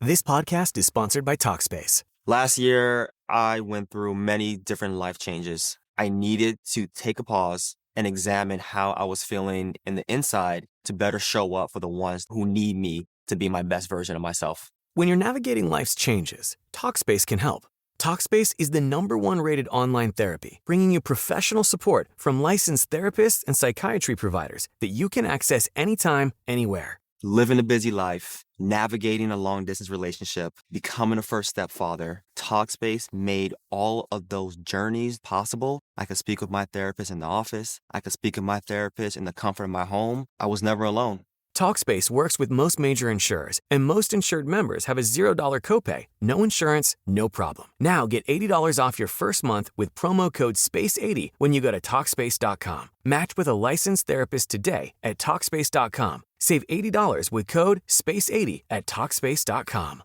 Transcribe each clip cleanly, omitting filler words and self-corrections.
This podcast is sponsored by Talkspace. Last year, I went through many different life changes. I needed to take a pause and examine how I was feeling in the inside to better show up for the ones who need me to be my best version of myself. When you're navigating life's changes, Talkspace can help. Talkspace is the #1 rated online therapy, bringing you professional support from licensed therapists and psychiatry providers that you can access anytime, anywhere. Living a busy life, navigating a long-distance relationship, becoming a first-step father, Talkspace made all of those journeys possible. I could speak with my therapist in the office. I could speak with my therapist in the comfort of my home. I was never alone. Talkspace works with most major insurers, and most insured members have a $0 copay. No insurance, no problem. Now get $80 off your first month with promo code SPACE80 when you go to Talkspace.com. Match with a licensed therapist today at Talkspace.com. Save $80 with code SPACE80 at Talkspace.com.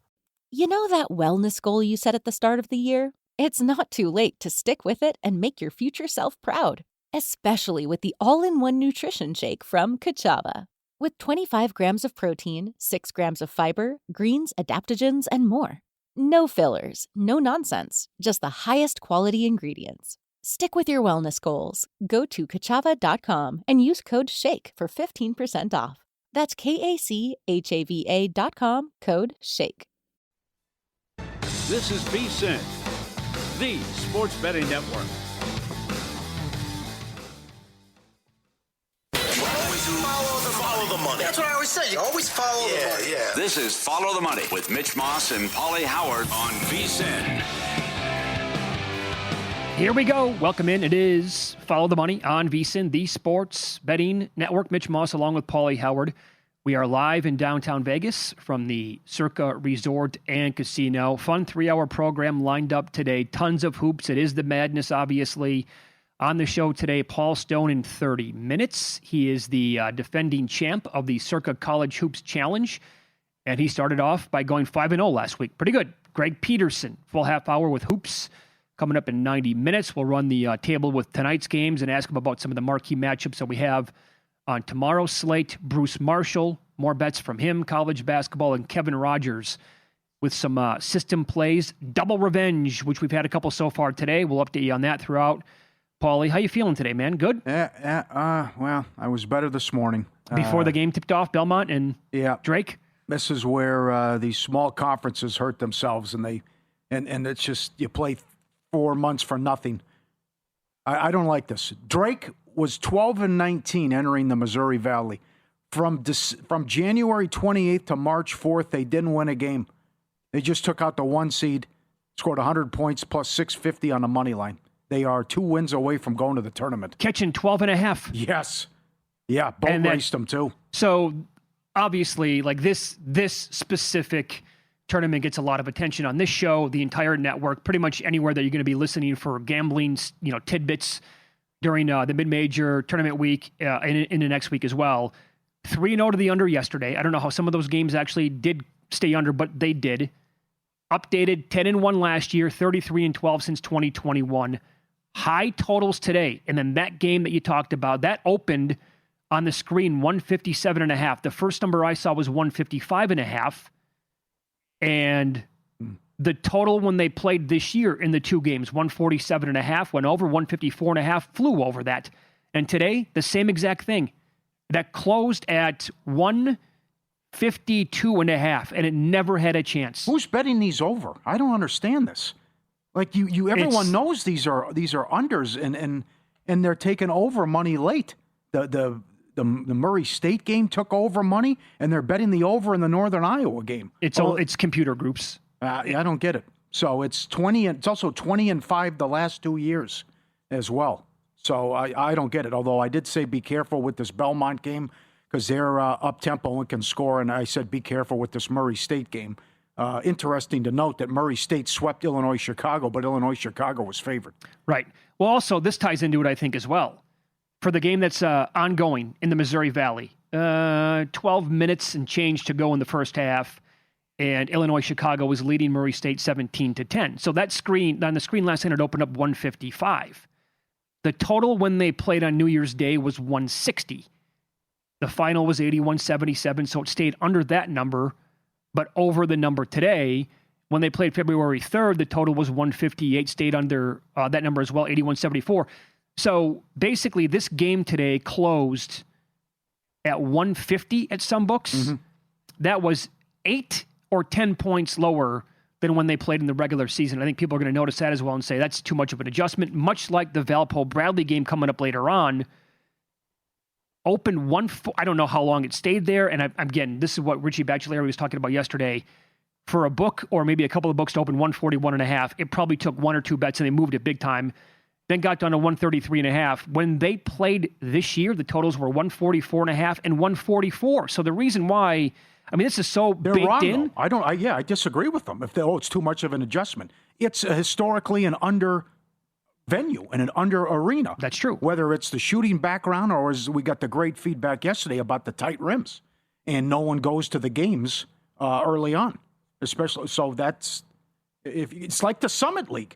You know that wellness goal you set at the start of the year? It's not too late to stick with it and make your future self proud, especially with the all-in-one nutrition shake from Kachava. With 25 grams of protein, 6 grams of fiber, greens, adaptogens, and more. No fillers, no nonsense, just the highest quality ingredients. Stick with your wellness goals. Go to Kachava.com and use code SHAKE for 15% off. That's KACHAVA.com, code SHAKE. This is VSiN, the sports betting network. Follow the money. That's what I always say. You always follow the money. Yeah. This is Follow the Money with Mitch Moss and Paulie Howard on VSiN. Here we go. Welcome in. It is Follow the Money on VSiN, the sports betting network. Mitch Moss along with Paulie Howard. We are live in downtown Vegas from the Circa Resort and Casino. Fun 3-hour program lined up today. Tons of hoops. It is the madness, obviously. On the show today, Paul Stone in 30 minutes. He is the defending champ of the Circa College Hoops Challenge, and he started off by going 5-0 last week. Pretty good. Greg Peterson, full half hour with hoops. Coming up in 90 minutes, we'll run the table with tonight's games and ask him about some of the marquee matchups that we have on tomorrow's slate. Bruce Marshall, more bets from him, college basketball, and Kevin Rogers with some system plays. Double Revenge, which we've had a couple so far today. We'll update you on that throughout. Paulie, how you feeling today, man? Good? Well, I was better this morning. Before the game tipped off, Belmont and Drake? This is where these small conferences hurt themselves, and it's just you play 4 months for nothing. I don't like this. Drake was 12-19 entering the Missouri Valley. From January 28th to March 4th, they didn't win a game. They just took out the 1 seed, scored 100 points plus 650 on the money line. They are 2 wins away from going to the tournament. Catching 12.5. Yes. Yeah, boat raced them too. So, obviously, like this specific tournament gets a lot of attention on this show, the entire network, pretty much anywhere that you're going to be listening for gambling, tidbits during the mid-major tournament week in the next week as well. 3-0 to the under yesterday. I don't know how some of those games actually did stay under, but they did. Updated 10-1 last year, 33-12 since 2021. High totals today. And then that game that you talked about, that opened on the screen 157.5. The first number I saw was 155.5. And the total when they played this year in the 2 games, 147.5, went over, 154.5, flew over that. And today, the same exact thing. That closed at 152.5, and it never had a chance. Who's betting these over? I don't understand this. Like everyone knows these are unders, and they're taking over money late. The Murray State game took over money, and they're betting the over in the Northern Iowa game. It's computer groups. I don't get it. So it's 20, and it's also 20-5 the last 2 years as well. So I don't get it. Although I did say be careful with this Belmont game because they're up tempo and can score, and I said be careful with this Murray State game. Interesting to note that Murray State swept Illinois-Chicago, but Illinois-Chicago was favored. Right. Well, also, this ties into it, I think, as well. For the game that's ongoing in the Missouri Valley, 12 minutes and change to go in the first half, and Illinois-Chicago was leading Murray State 17-10. So that screen, on the screen last night, it opened up 155. The total when they played on New Year's Day was 160. The final was 81-77, so it stayed under that number. but over the number today. When they played February 3rd, the total was 158, stayed under that number as well, 81-74. So basically, this game today closed at 150 at some books. Mm-hmm. That was 8 or 10 points lower than when they played in the regular season. I think people are going to notice that as well and say that's too much of an adjustment, much like the Valpo-Bradley game coming up later on. Opened I don't know how long it stayed there, and again, this is what Richie Bachelleri was talking about yesterday. For a book or maybe a couple of books to open 141.5, it probably took 1 or 2 bets and they moved it big time. Then got down to 133.5. When they played this year, the totals were 144.5 and 144. So the reason why, this is so They're baked wrong, in. though. I disagree with them. If it's too much of an adjustment, it's historically an under venue and an under arena. That's true. Whether it's the shooting background or as we got the great feedback yesterday about the tight rims, and no one goes to the games early on. Especially, so it's like the Summit League.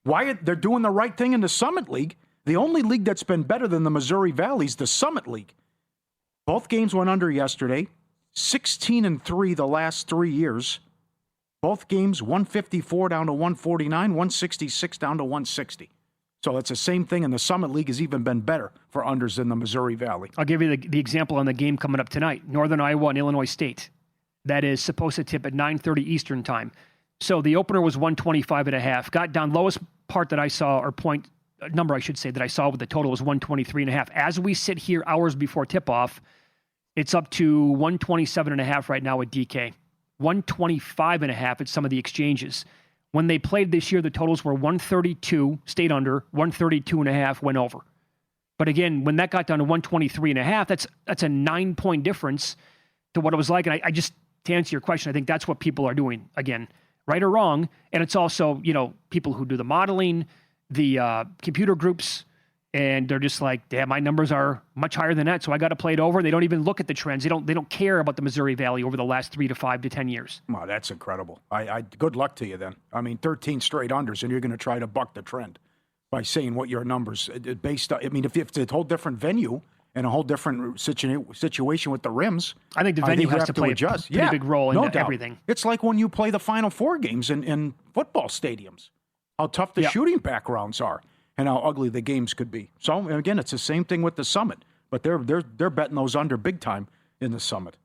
Why they're doing the right thing in the Summit League? The only league that's been better than the Missouri Valley is the Summit League. Both games went under yesterday. 16-3 the last 3 years. Both games 154 down to 149, 166 down to 160. So it's the same thing, and the Summit League has even been better for unders than the Missouri Valley. I'll give you the example on the game coming up tonight: Northern Iowa and Illinois State. That is supposed to tip at 9:30 Eastern time. So the opener was 125.5. Got down, lowest part that I saw, or point number I should say, that I saw with the total was 123.5. As we sit here hours before tip-off, it's up to 127.5 right now at DK. 125.5 at some of the exchanges. When they played this year, the totals were 132, stayed under, 132.5, went over. But again, when that got down to 123.5, that's a 9-point difference to what it was like. And I just, to answer your question, I think that's what people are doing, again, right or wrong. And it's also, people who do the modeling, the computer groups, and they're just like, damn, my numbers are much higher than that, so I got to play it over. They don't even look at the trends. They don't care about the Missouri Valley over the last 3 to 5 to 10 years. Wow, that's incredible. I good luck to you then. 13 straight unders, and you're going to try to buck the trend by saying what your numbers based on. If it's a whole different venue and a whole different situation with the rims, I think the venue has to play adjust. a pretty big role in doubt. Everything. It's like when you play the Final Four games in football stadiums, how tough the shooting backgrounds are and how ugly the games could be. So, again, it's the same thing with the Summit, but they're betting those under big time in the Summit.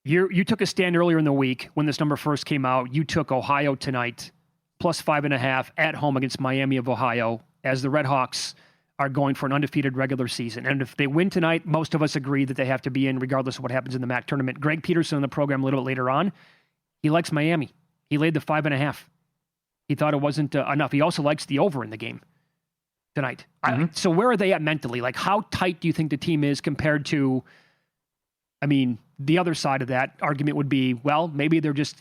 You took a stand earlier in the week when this number first came out. You took Ohio tonight, plus 5.5 at home against Miami of Ohio, as the Red Hawks are going for an undefeated regular season. And if they win tonight, most of us agree that they have to be in regardless of what happens in the MAC tournament. Greg Peterson in the program a little bit later on, he likes Miami. He laid the 5.5. He thought it wasn't enough. He also likes the over in the game tonight. Mm-hmm. So where are they at mentally? Like, how tight do you think the team is compared to, the other side of that argument would be, well, maybe they're just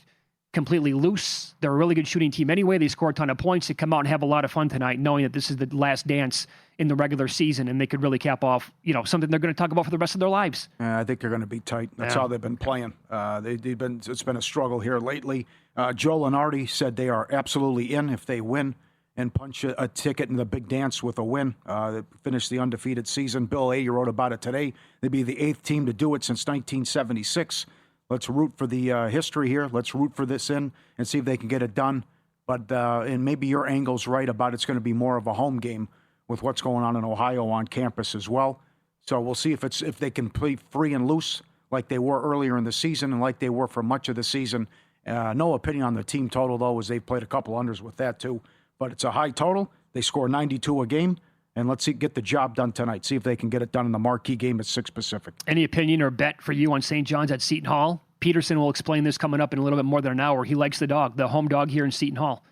completely loose. They're a really good shooting team anyway. They score a ton of points. They come out and have a lot of fun tonight, knowing that this is the last dance in the regular season, and they could really cap off, something they're going to talk about for the rest of their lives. I think they're going to be tight. That's how they've been playing. It's been a struggle here lately. Joe Lunardi said they are absolutely in if they win and punch a ticket in the big dance with a win. They finish the undefeated season. Bill A., you wrote about it today. They'd be the 8th team to do it since 1976. Let's root for the history here. Let's root for this in and see if they can get it done. But and maybe your angle's right about it's going to be more of a home game with what's going on in Ohio on campus as well. So we'll see if they can play free and loose like they were earlier in the season and like they were for much of the season. No opinion on the team total, though, as they've played a couple unders with that, too. But it's a high total. They score 92 a game. And let's get the job done tonight. See if they can get it done in the marquee game at 6 Pacific. Any opinion or bet for you on St. John's at Seton Hall? Peterson will explain this coming up in a little bit more than an hour. He likes the home dog here in Seton Hall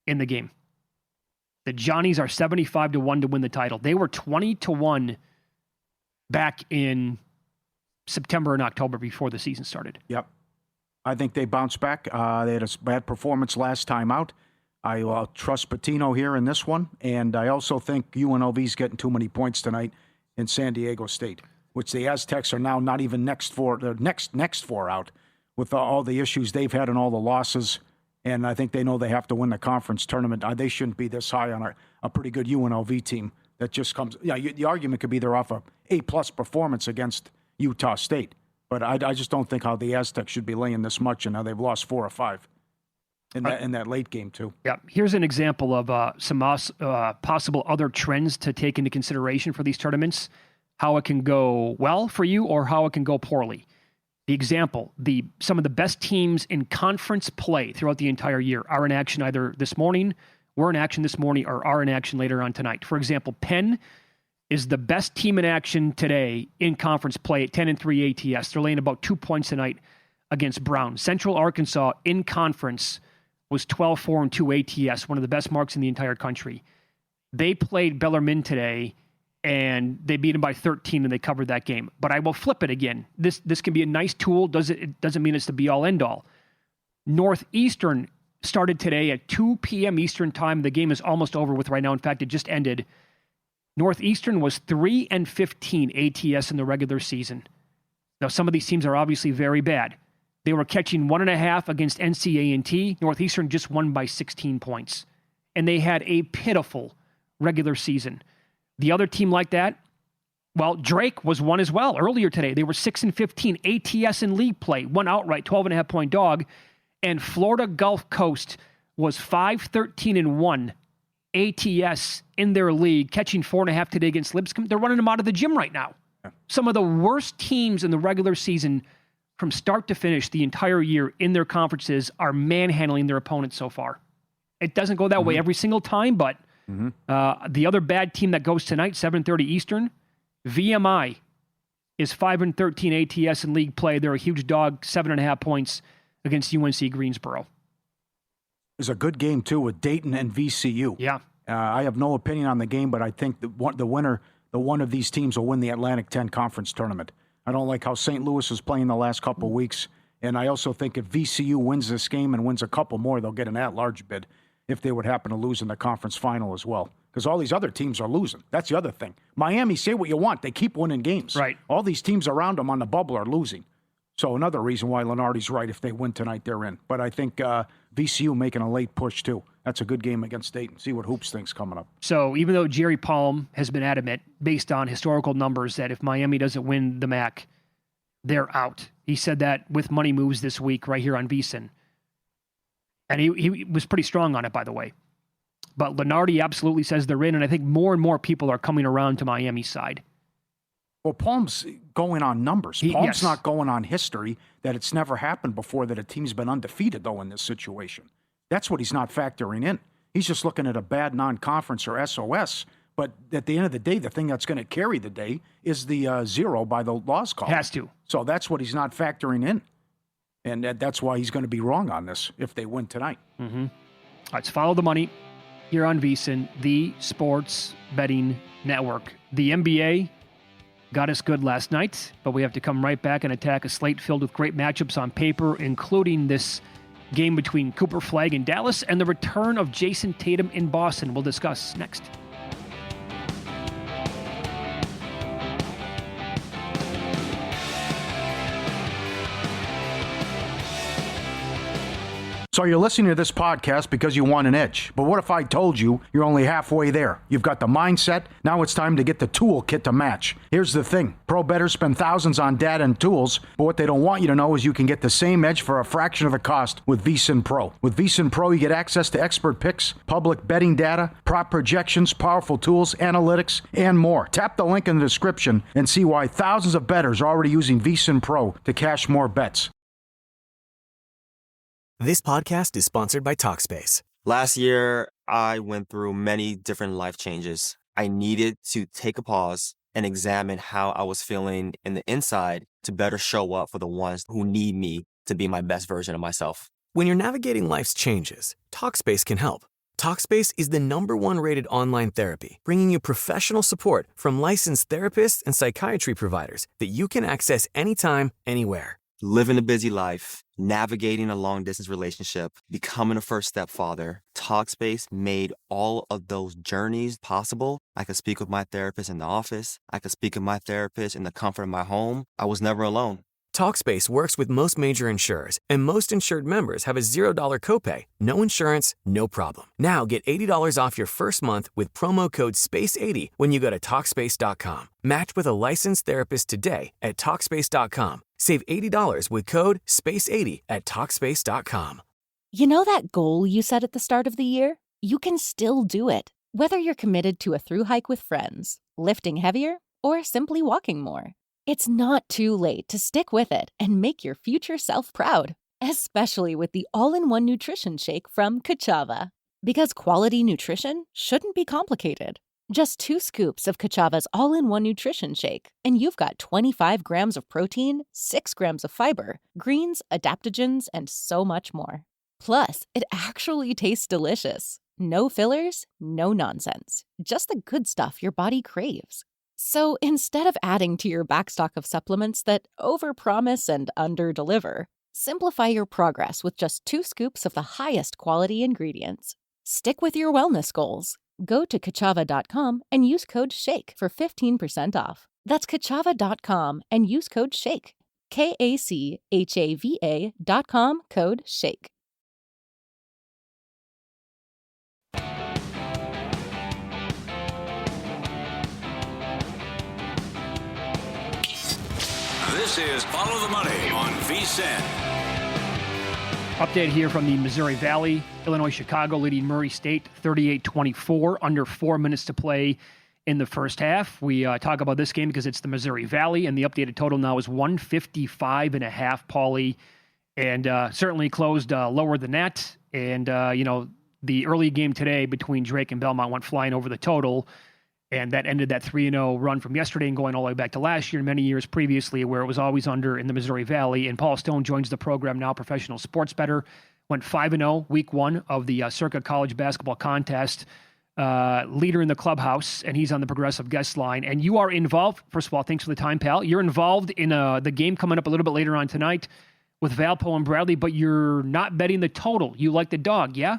in the game. The Johnnies are 75-1 to win the title. They were 20-1 back in September and October before the season started. Yep. I think they bounced back. They had a bad performance last time out. I trust Patino here in this one, and I also think UNLV's getting too many points tonight in San Diego State, which the Aztecs are now not even next four out with all the issues they've had and all the losses, and I think they know they have to win the conference tournament. They shouldn't be this high on a pretty good UNLV team that just comes. Yeah, the argument could be they're off a A+ performance against Utah State. But I just don't think how the Aztecs should be laying this much, and now they've lost 4 or 5 in that late game too. Yeah, here's an example of some possible other trends to take into consideration for these tournaments, how it can go well for you or how it can go poorly. The example, some of the best teams in conference play throughout the entire year are in action either this morning, were in action this morning, or are in action later on tonight. For example, Penn is the best team in action today in conference play at 10-3 ATS. They're laying about 2 points tonight against Brown. Central Arkansas in conference was 12-4-2 ATS, one of the best marks in the entire country. They played Bellarmine today, and they beat them by 13, and they covered that game. But I will flip it again. This can be a nice tool. It doesn't mean it's the be-all, end-all. Northeastern started today at 2 p.m. Eastern time. The game is almost over with right now. In fact, it just ended. Northeastern was 3-15 ATS in the regular season. Now, some of these teams are obviously very bad. They were catching 1.5 against NC-A&T. Northeastern just won by 16 points. And they had a pitiful regular season. The other team like that, well, Drake was one as well earlier today. They were 6-15 ATS in league play, won outright, 12.5-point dog. And Florida Gulf Coast was 5-13-1 ATS in their league, catching 4.5 today against Lipscomb. They're running them out of the gym right now. Yeah. Some of the worst teams in the regular season from start to finish the entire year in their conferences are manhandling their opponents so far. It doesn't go that way every single time, but the other bad team that goes tonight, 7:30 Eastern, VMI is 5-13 ATS in league play. They're a huge dog, 7.5 points against UNC Greensboro. It's a good game, too, with Dayton and VCU. Yeah. I have no opinion on the game, but I think the winner, one of these teams will win the Atlantic 10 Conference Tournament. I don't like how St. Louis is playing the last couple of weeks, and I also think if VCU wins this game and wins a couple more, they'll get an at-large bid if they would happen to lose in the conference final as well. Because all these other teams are losing. That's the other thing. Miami, say what you want. They keep winning games. Right. All these teams around them on the bubble are losing. So another reason why Lenardi's right. If they win tonight, they're in. But I think VCU making a late push, too. That's a good game against Dayton. See what Hoops thinks coming up. So even though Jerry Palm has been adamant, based on historical numbers, that if Miami doesn't win the MAC, they're out. He said that with Money Moves this week right here on VSiN. And he was pretty strong on it, by the way. But Lenardi absolutely says they're in, and I think more and more people are coming around to Miami's side. Well, Palm's going on numbers. Palm's not going on history, that it's never happened before that a team's been undefeated, though, in this situation. That's what he's not factoring in. He's just looking at a bad non-conference or SOS. But at the end of the day, the thing that's going to carry the day is the 0 by the loss column. Has to. So that's what he's not factoring in. And that's why he's going to be wrong on this if they win tonight. Mm-hmm. Let's follow the money here on VSiN, the Sports Betting Network. The NBA got us good last night, but we have to come right back and attack a slate filled with great matchups on paper, including this game between Cooper Flagg in Dallas and the return of Jason Tatum in Boston. We'll discuss next. So you're listening to this podcast because you want an edge. But what if I told you you're only halfway there? You've got the mindset. Now it's time to get the toolkit to match. Here's the thing. Pro bettors spend thousands on data and tools, but what they don't want you to know is you can get the same edge for a fraction of the cost with VSiN Pro. With VSiN Pro, you get access to expert picks, public betting data, prop projections, powerful tools, analytics, and more. Tap the link in the description and see why thousands of bettors are already using VSiN Pro to cash more bets. This podcast is sponsored by Talkspace. Last year, I went through many different life changes. I needed to take a pause and examine how I was feeling in the inside to better show up for the ones who need me to be my best version of myself. When you're navigating life's changes, Talkspace can help. Talkspace is the #1 rated online therapy, bringing you professional support from licensed therapists and psychiatry providers that you can access anytime, anywhere. Living a busy life, navigating a long-distance relationship, becoming a first-step father, Talkspace made all of those journeys possible. I could speak with my therapist in the office. I could speak with my therapist in the comfort of my home. I was never alone. Talkspace works with most major insurers, and most insured members have a $0 copay, no insurance, no problem. Now get $80 off your first month with promo code SPACE80 when you go to Talkspace.com. Match with a licensed therapist today at Talkspace.com. Save $80 with code SPACE80 at Talkspace.com. You know that goal you set at the start of the year? You can still do it. Whether you're committed to a thru hike with friends, lifting heavier, or simply walking more. It's not too late to stick with it and make your future self proud, especially with the all-in-one nutrition shake from Kachava. Because quality nutrition shouldn't be complicated. Just 2 scoops of Kachava's all-in-one nutrition shake, and you've got 25 grams of protein, 6 grams of fiber, greens, adaptogens, and so much more. Plus, it actually tastes delicious. No fillers, no nonsense. Just the good stuff your body craves. So instead of adding to your backstock of supplements that overpromise and underdeliver, simplify your progress with just 2 scoops of the highest quality ingredients. Stick with your wellness goals. Go to Kachava.com and use code SHAKE for 15% off. That's Kachava.com and use code SHAKE. KACHAVA.com, code SHAKE. This is Follow the Money on VSiN. Update here from the Missouri Valley. Illinois-Chicago leading Murray State 38-24, under 4 minutes to play in the first half. We talk about this game because it's the Missouri Valley, and the updated total now is 155.5, Paulie, and certainly closed lower than that. And, the early game today between Drake and Belmont went flying over the total, and that ended that 3-0 run from yesterday and going all the way back to last year and many years previously where it was always under in the Missouri Valley. And Paul Stone joins the program now, professional sports bettor. Went 5-0 week 1 of the Circa College Basketball Contest. Leader in the clubhouse, and he's on the progressive guest line. And you are involved, first of all, thanks for the time, pal. You're involved in the game coming up a little bit later on tonight with Valpo and Bradley, but you're not betting the total. You like the dog, yeah?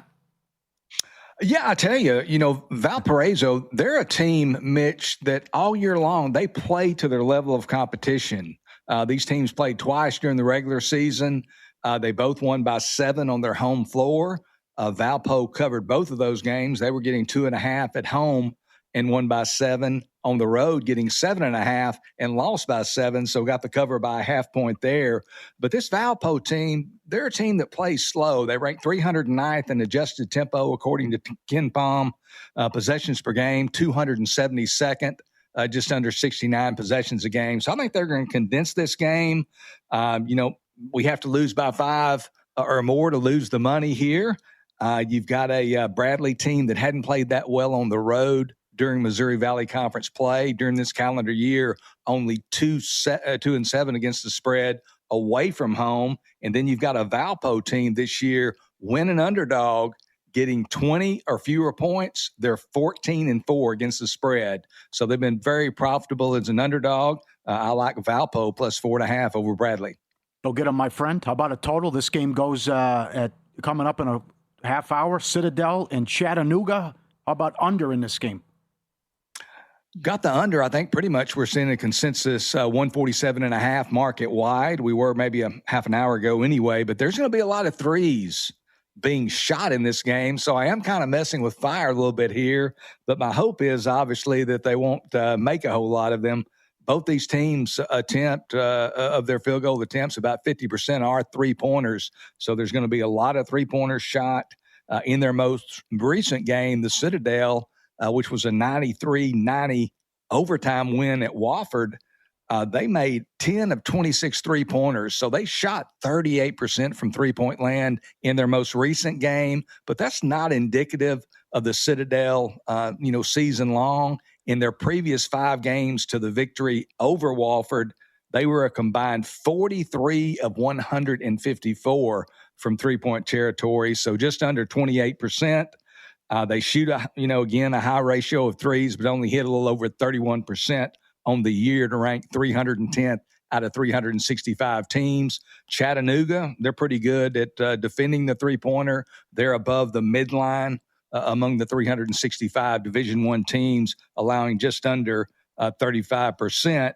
Yeah, I tell you, Valparaiso, they're a team, Mitch, that all year long they play to their level of competition. These teams played twice during the regular season. They both won by 7 on their home floor. Valpo covered both of those games. They were getting 2.5 at home and won by 7 on the road, getting 7.5 and lost by 7. So got the cover by a half point there. But this Valpo team, they're a team that plays slow. They rank 309th in adjusted tempo, according to KenPom, possessions per game, 272nd, just under 69 possessions a game. So I think they're going to condense this game. We have to lose by 5 or more to lose the money here. You've got a Bradley team that hadn't played that well on the road during Missouri Valley Conference play during this calendar year, only 2-7 against the spread away from home. And then you've got a Valpo team this year, win an underdog, getting 20 or fewer points. They're 14-4 against the spread. So they've been very profitable as an underdog. I like Valpo plus 4.5 over Bradley. Go get them, my friend. How about a total? This game goes coming up in a half hour. Citadel and Chattanooga. How about under in this game? Got the under. I think pretty much we're seeing a consensus 147.5 market wide. We were maybe a half an hour ago anyway, but there's going to be a lot of threes being shot in this game. So I am kind of messing with fire a little bit here, but my hope is obviously that they won't make a whole lot of them. Both these teams attempt of their field goal attempts, about 50% are 3-pointers. So there's going to be a lot of 3-pointers shot in their most recent game, the Citadel, which was a 93-90 overtime win at Wofford. They made 10 of 26 3-pointers. So they shot 38% from 3-point land in their most recent game. But that's not indicative of the Citadel, season long. In their previous 5 games to the victory over Wofford, they were a combined 43 of 154 from 3-point territory. So just under 28%. They shoot, again, a high ratio of threes, but only hit a little over 31% on the year to rank 310th out of 365 teams. Chattanooga, they're pretty good at defending the 3-pointer. They're above the midline among the 365 Division I teams, allowing just under 35%.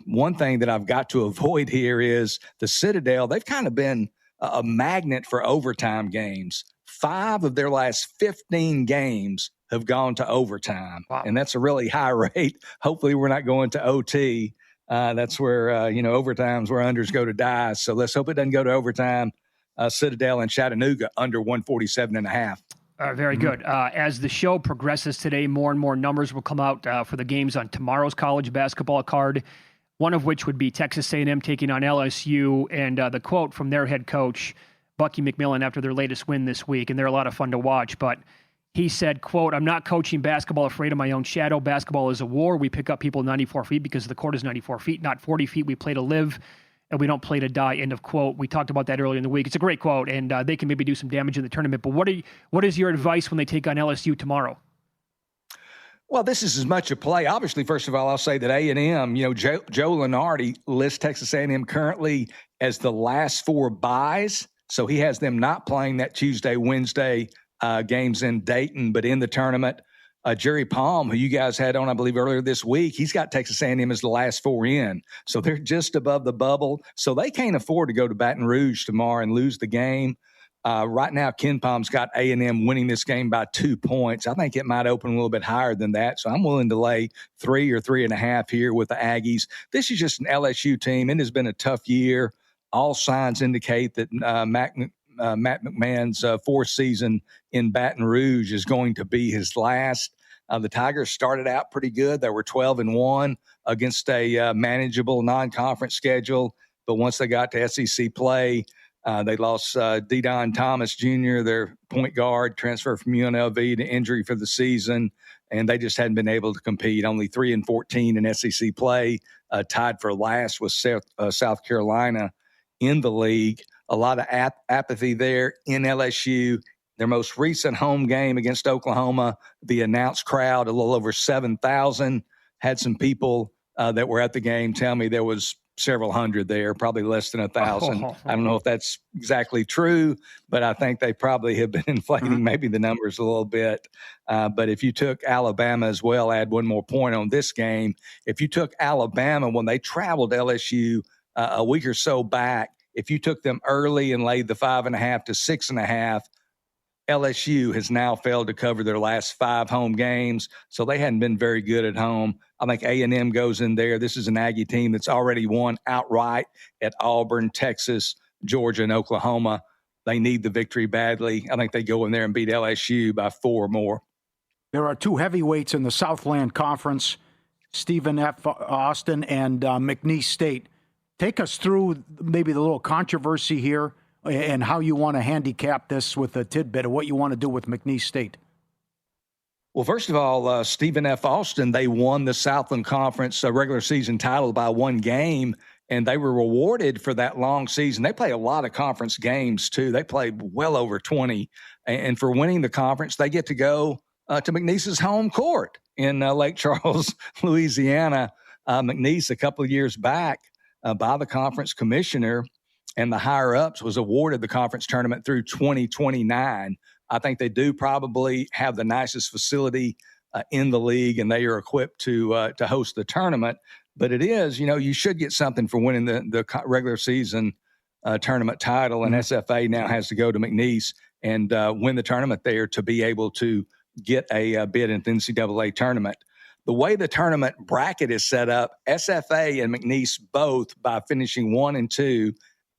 One thing that I've got to avoid here is the Citadel. They've kind of been a magnet for overtime games. 5 of their last 15 games have gone to overtime. Wow. And that's a really high rate. Hopefully we're not going to OT. That's where, overtime's where unders go to die. So let's hope it doesn't go to overtime. Citadel and Chattanooga under 147.5. Very good. As the show progresses today, more and more numbers will come out for the games on tomorrow's college basketball card, one of which would be Texas A&M taking on LSU, and the quote from their head coach, Bucky McMillan, after their latest win this week, and they're a lot of fun to watch, but he said, quote, "I'm not coaching basketball afraid of my own shadow. Basketball is a war. We pick up people 94 feet because the court is 94 feet, not 40 feet. We play to live, and we don't play to die," end of quote. We talked about that earlier in the week. It's a great quote, and they can maybe do some damage in the tournament. But what is your advice when they take on LSU tomorrow? Well, this is as much a play. Obviously, first of all, I'll say that A&M, Joe Lunardi lists Texas A&M currently as the last 4 byes. So he has them not playing that Tuesday, Wednesday games in Dayton, but in the tournament. Jerry Palm, who you guys had on, I believe, earlier this week, he's got Texas A&M as the last 4 in. So they're just above the bubble. So they can't afford to go to Baton Rouge tomorrow and lose the game. Right now, Ken Palm's got A&M winning this game by 2 points. I think it might open a little bit higher than that. So I'm willing to lay 3 or 3.5 here with the Aggies. This is just an LSU team. It has been a tough year. All signs indicate that Matt McMahon's 4th season in Baton Rouge is going to be his last. The Tigers started out pretty good. They were 12-1 against a manageable non-conference schedule. But once they got to SEC play, they lost De'Don Thomas Jr., their point guard, transferred from UNLV to injury for the season, and they just hadn't been able to compete. Only 3-14 in SEC play, tied for last with South Carolina in the league. A lot of apathy there in LSU. Their most recent home game against Oklahoma, the announced crowd, a little over 7,000. Had some people that were at the game tell me there was several hundred there, probably less than 1,000. I don't know if that's exactly true, but I think they probably have been inflating maybe the numbers a little bit. But if you took Alabama as well, add one more point on this game. If you took Alabama when they traveled LSU a week or so back, if you took them early and laid the 5.5 to 6.5, LSU has now failed to cover their last 5 home games, so they hadn't been very good at home. I think A&M goes in there. This is an Aggie team that's already won outright at Auburn, Texas, Georgia, and Oklahoma. They need the victory badly. I think they go in there and beat LSU by 4 or more. There are 2 heavyweights in the Southland Conference, Stephen F. Austin and McNeese State. Take us through maybe the little controversy here and how you want to handicap this with a tidbit of what you want to do with McNeese State. Well, first of all, Stephen F. Austin, they won the Southland Conference regular season title by 1 game, and they were rewarded for that long season. They play a lot of conference games, too. They played well over 20. And for winning the conference, they get to go to McNeese's home court in Lake Charles, Louisiana. McNeese, a couple of years back, by the conference commissioner and the higher-ups, was awarded the conference tournament through 2029. I think they do probably have the nicest facility in the league, and they are equipped to host the tournament. But it is, you should get something for winning the regular season tournament title, and SFA now has to go to McNeese and win the tournament there to be able to get a bid in the NCAA tournament. The way the tournament bracket is set up, SFA and McNeese both, by finishing 1 and 2,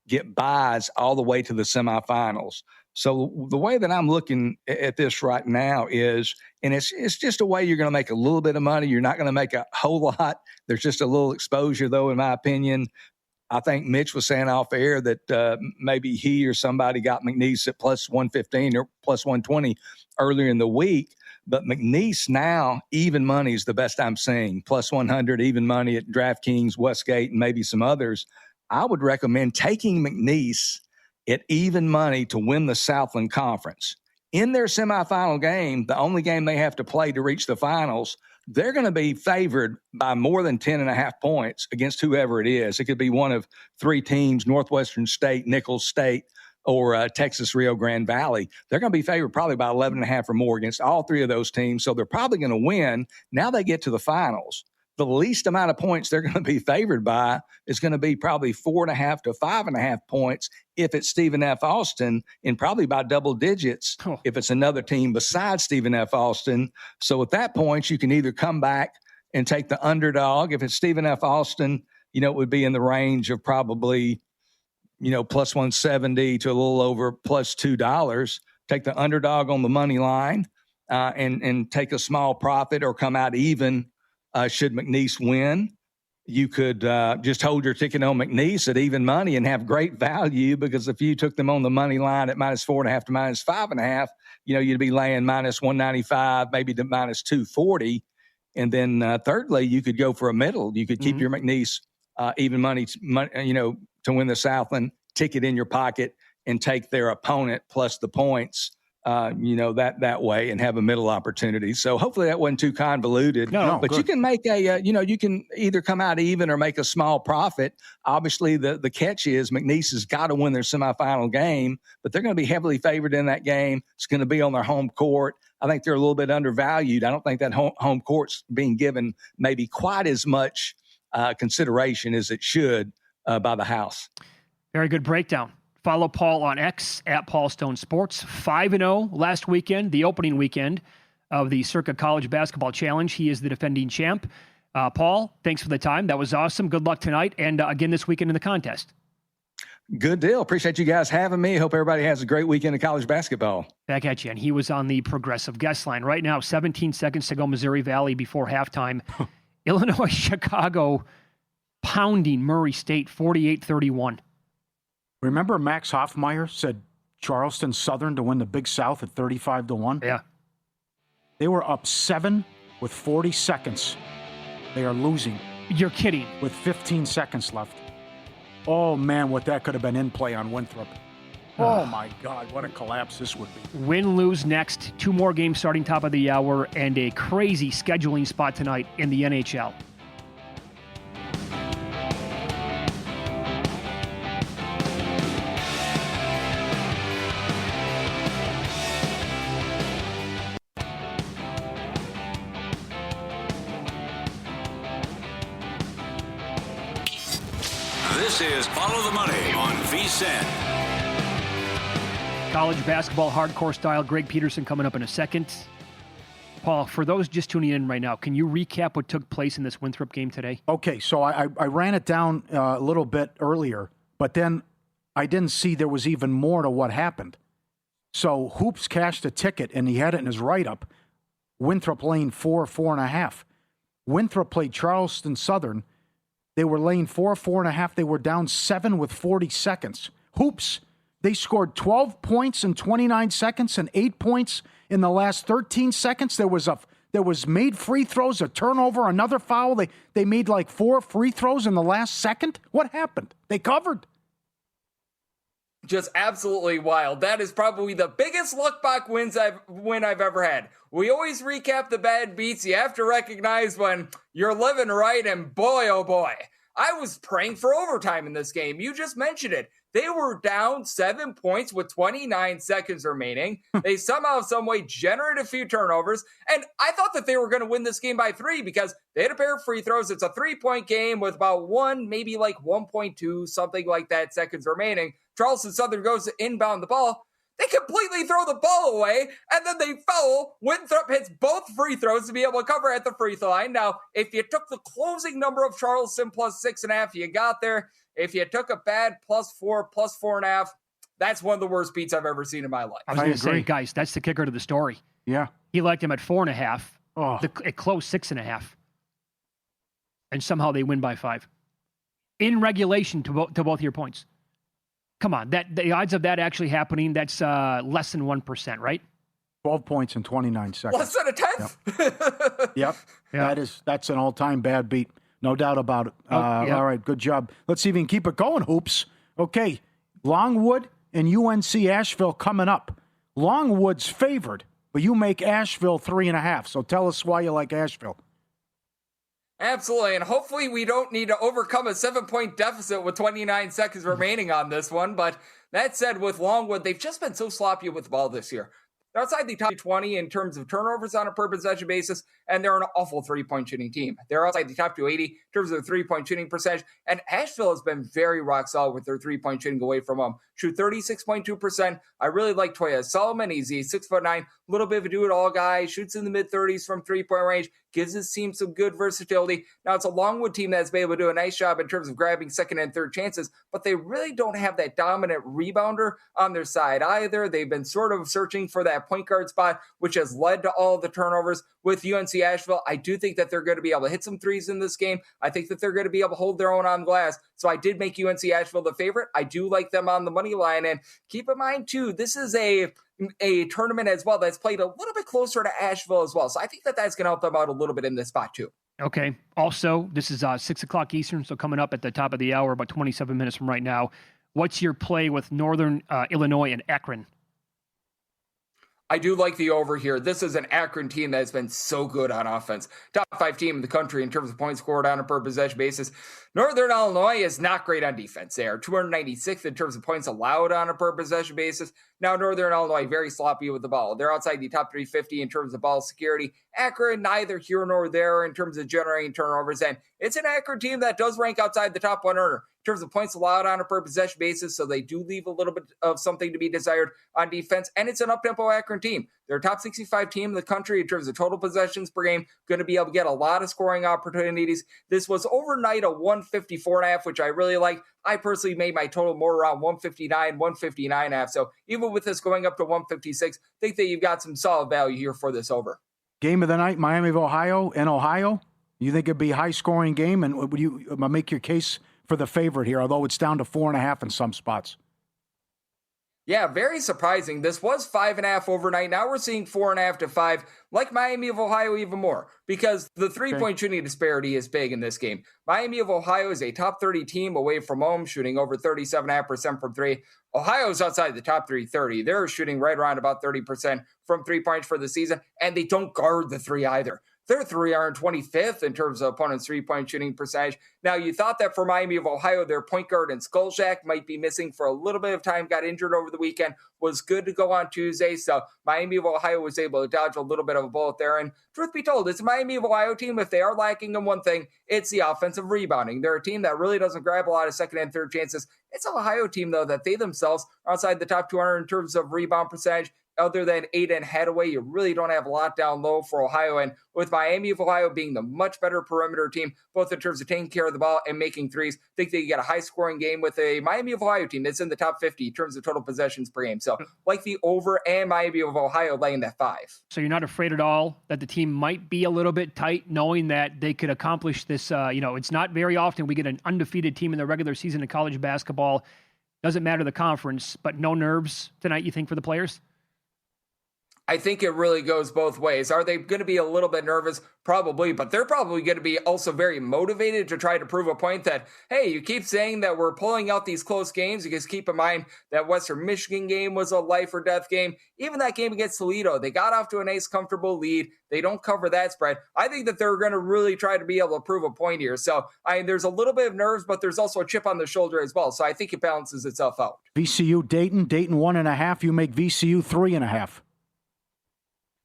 get byes all the way to the semifinals. So the way that I'm looking at this right now is, and it's just a way you're going to make a little bit of money. You're not going to make a whole lot. There's just a little exposure, though, in my opinion. I think Mitch was saying off air that maybe he or somebody got McNeese at plus 115 or plus 120 earlier in the week. But McNeese now, even money is the best I'm seeing. Plus 100, even money at DraftKings, Westgate, and maybe some others. I would recommend taking McNeese at even money to win the Southland Conference. In their semifinal game, the only game they have to play to reach the finals, they're going to be favored by more than 10.5 points against whoever it is. It could be one of 3 teams, Northwestern State, Nicholls State, or Texas Rio Grande Valley. They're going to be favored probably by 11.5 or more against all 3 of those teams, so they're probably going to win. Now they get to the finals. the least amount of points they're going to be favored by is going to be probably 4.5 to 5.5 points if it's Stephen F. Austin, and probably by double digits if it's another team besides Stephen F. Austin. So at that point, you can either come back and take the underdog. If it's Stephen F. Austin, it would be in the range of probably, plus 170 to a little over plus $2. Take the underdog on the money line and take a small profit or come out even should McNeese win. You could just hold your ticket on McNeese at even money and have great value, because if you took them on the money line at minus 4.5 to minus 5.5, you'd be laying minus 195, maybe to minus 240. And then thirdly, you could go for a middle. You could keep your McNeese even money, to win the Southland ticket in your pocket and take their opponent plus the points, that way, and have a middle opportunity. So hopefully that wasn't too convoluted. No, but good. you can make you can either come out even or make a small profit. Obviously, the catch is McNeese has got to win their semifinal game, but they're going to be heavily favored in that game. It's going to be on their home court. I think they're a little bit undervalued. I don't think that home court's being given maybe quite as much consideration as it should by the house. Very good breakdown. Follow Paul on X at Paul Stone Sports. 5-0 last weekend, the opening weekend of the Circa College Basketball Challenge. He is the defending champ. Paul, thanks for the time. That was awesome. Good luck tonight and again this weekend in the contest. Good deal. Appreciate you guys having me. Hope everybody has a great weekend of college basketball. Back at you. And he was on the Progressive guest line. Right now, 17 seconds to go, Missouri Valley before halftime. Illinois, Chicago pounding Murray State 48-31. Remember Max Hoffmeyer said Charleston Southern to win the Big South at 35-1? Yeah. They were up 7 with 40 seconds. They are losing. You're kidding. With 15 seconds left. Oh, man, what that could have been in play on Winthrop. Oh, my God, what a collapse this would be. Win, lose next. 2 more games starting top of the hour and a crazy scheduling spot tonight in the NHL. This is Follow the Money on VSiN. College basketball hardcore style. Greg Peterson coming up in a second. Paul, for those just tuning in right now, can you recap what took place in this Winthrop game today? Okay, so I ran it down a little bit earlier, but then I didn't see there was even more to what happened. So Hoops cashed a ticket, and he had it in his write-up. Winthrop lane 4.5. Winthrop played Charleston Southern. They were laying 4.5. They were down 7 with 40 seconds. Hoops, they scored 12 points in 29 seconds and 8 points in the last 13 seconds. There was made free throws, a turnover, another foul. They made like 4 free throws in the last second. What happened? They covered. Just absolutely wild. That is probably the biggest look-back win I've ever had. We always recap the bad beats. You have to recognize when you're living right, and boy, oh boy. I was praying for overtime in this game. You just mentioned it. They were down 7 points with 29 seconds remaining. They somehow, some way generated a few turnovers. And I thought that they were going to win this game by 3 because they had a pair of free throws. It's a 3-point game with about 1, maybe like 1.2, something like that, seconds remaining. Charleston Southern goes to inbound the ball. They completely throw the ball away, and then they foul. Winthrop hits both free throws to be able to cover at the free throw line. Now, if you took the closing number of Charleston plus 6.5, you got there. If you took a bad +4, +4.5, that's one of the worst beats I've ever seen in my life. I was going to say, guys, that's the kicker to the story. Yeah. He liked him at 4.5. Oh. It closed 6.5. And somehow they win by 5. In regulation to both your points. Come on, the odds of that actually happening, that's less than 1%, right? 12 points in 29 seconds. Less than a tenth? Yep. That's an all-time bad beat. No doubt about it. All right, good job. Let's see if we can keep it going, Hoops. Okay, Longwood and UNC Asheville coming up. Longwood's favored, but you make Asheville 3.5. So tell us why you like Asheville. Absolutely, and hopefully we don't need to overcome a 7-point deficit with 29 seconds remaining on this one. But that said, with Longwood, they've just been so sloppy with the ball this year. They're outside the top 20 in terms of turnovers on a per possession basis, and they're an awful three-point shooting team. They're outside the top 280 in terms of their three-point shooting percentage, and Asheville has been very rock solid with their three-point shooting away from home. Shoot 36.2%. I really like Toya Solomon. He's a 6'9", a little bit of a do-it-all guy, shoots in the mid-30s from three-point range, gives his team some good versatility. Now, it's a Longwood team that's been able to do a nice job in terms of grabbing second and third chances, but they really don't have that dominant rebounder on their side either. They've been sort of searching for that point guard spot, which has led to all of the turnovers with UNC Asheville. I do think that they're going to be able to hit some threes in this game. I think that they're going to be able to hold their own on glass. So I did make UNC Asheville the favorite. I do like them on the money line. And keep in mind, too, this is a tournament as well that's played a little bit closer to Asheville as well. So I think that that's going to help them out a little bit in this spot, too. Okay. Also, this is 6 o'clock Eastern, so coming up at the top of the hour, about 27 minutes from right now. What's your play with Northern Illinois and Akron? I do like the over here. This is an Akron team that has been so good on offense. Top 5 team in the country in terms of points scored on a per possession basis. Northern Illinois is not great on defense. They are 296th in terms of points allowed on a per possession basis. Now, Northern Illinois, very sloppy with the ball. They're outside the top 350 in terms of ball security. Akron, neither here nor there in terms of generating turnovers. And it's an Akron team that does rank outside the top 100 in terms of points allowed on a per possession basis. So they do leave a little bit of something to be desired on defense. And it's an up-tempo Akron team. They're a top 65 team in the country in terms of total possessions per game. Going to be able to get a lot of scoring opportunities. This was overnight a 154.5, which I really like. I personally made my total more around 159, 159.5. So even with this going up to 156, I think that you've got some solid value here for this over. Game of the night, Miami of Ohio in Ohio. You think it'd be a high-scoring game? And would you make your case for the favorite here, although it's down to 4.5 in some spots? Yeah, very surprising. This was 5.5 overnight. Now we're seeing 4.5 to 5, like Miami of Ohio even more, because the three-point shooting disparity is big in this game. Miami of Ohio is a top 30 team away from home, shooting over 37.5% from three. Ohio is outside the top 330. They're shooting right around about 30% from three-points for the season, and they don't guard the three either. Their three are in 25th in terms of opponents' three-point shooting percentage. Now, you thought that for Miami of Ohio, their point guard and Skuljak might be missing for a little bit of time, got injured over the weekend, was good to go on Tuesday. So Miami of Ohio was able to dodge a little bit of a bullet there. And truth be told, it's a Miami of Ohio team. If they are lacking in one thing, it's the offensive rebounding. They're a team that really doesn't grab a lot of second and third chances. It's an Ohio team, though, that they themselves are outside the top 200 in terms of rebound percentage. Other than Aiden Hadaway, you really don't have a lot down low for Ohio. And with Miami of Ohio being the much better perimeter team, both in terms of taking care of the ball and making threes, I think they get a high-scoring game with a Miami of Ohio team that's in the top 50 in terms of total possessions per game. So like the over and Miami of Ohio laying that 5. So you're not afraid at all that the team might be a little bit tight, knowing that they could accomplish this? It's not very often we get an undefeated team in the regular season of college basketball. Doesn't matter the conference, but no nerves tonight, you think, for the players? I think it really goes both ways. Are they going to be a little bit nervous? Probably, but they're probably going to be also very motivated to try to prove a point that, hey, you keep saying that we're pulling out these close games, because keep in mind that Western Michigan game was a life or death game. Even that game against Toledo, they got off to a nice, comfortable lead. They don't cover that spread. I think that they're going to really try to be able to prove a point here. So there's a little bit of nerves, but there's also a chip on the shoulder as well. So I think it balances itself out. VCU, Dayton 1.5. You make VCU 3.5.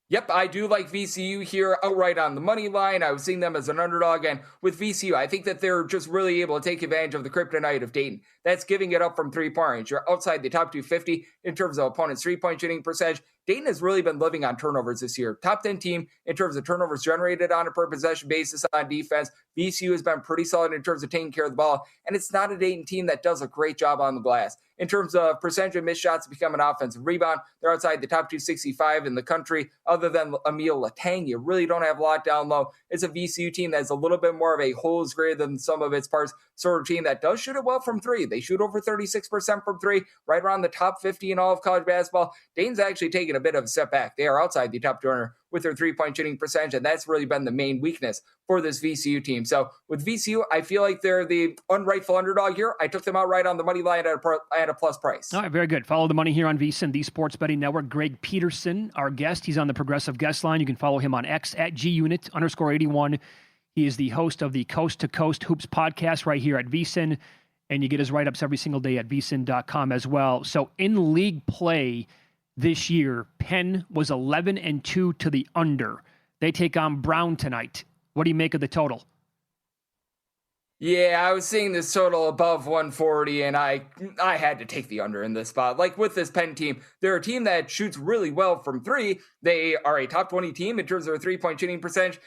Yep, I do like VCU here outright on the money line. I was seeing them as an underdog, and with VCU, I think that they're just really able to take advantage of the kryptonite of Dayton. That's giving it up from three-point range. You're outside the top 250 in terms of opponents' three-point shooting percentage. Dayton has really been living on turnovers this year. Top 10 team in terms of turnovers generated on a per possession basis on defense. VCU has been pretty solid in terms of taking care of the ball, and it's not a Dayton team that does a great job on the glass. In terms of percentage of missed shots become an offensive rebound, they're outside the top 265 in the country. Other than Emil Latang, you really don't have a lot down low. It's a VCU team that's a little bit more of a whole is greater than some of its parts sort of team that does shoot it well from three. They shoot over 36% from three, right around the top 50 in all of college basketball. Dayton's actually taken a bit of a step back. They are outside the top 200 with their three-point shooting percentage, and that's really been the main weakness for this VCU team. So with VCU, I feel like they're the unrightful underdog here. I took them out right on the money line at a plus price. All right, very good. Follow the money here on VSiN, the Sports Betting Network. Greg Peterson, our guest. He's on the Progressive Guest Line. You can follow him on X at @GUnit_81. He is the host of the Coast to Coast Hoops podcast right here at VSiN, and you get his write-ups every single day at vsin.com as well. So in league play, this year. Penn was 11-2 to the under. They take on Brown tonight. What do you make of the total? Yeah, I was seeing this total above 140, and I had to take the under in this spot. Like with this Penn team, they're a team that shoots really well from three. They are a top 20 team in terms of their three-point shooting percentage.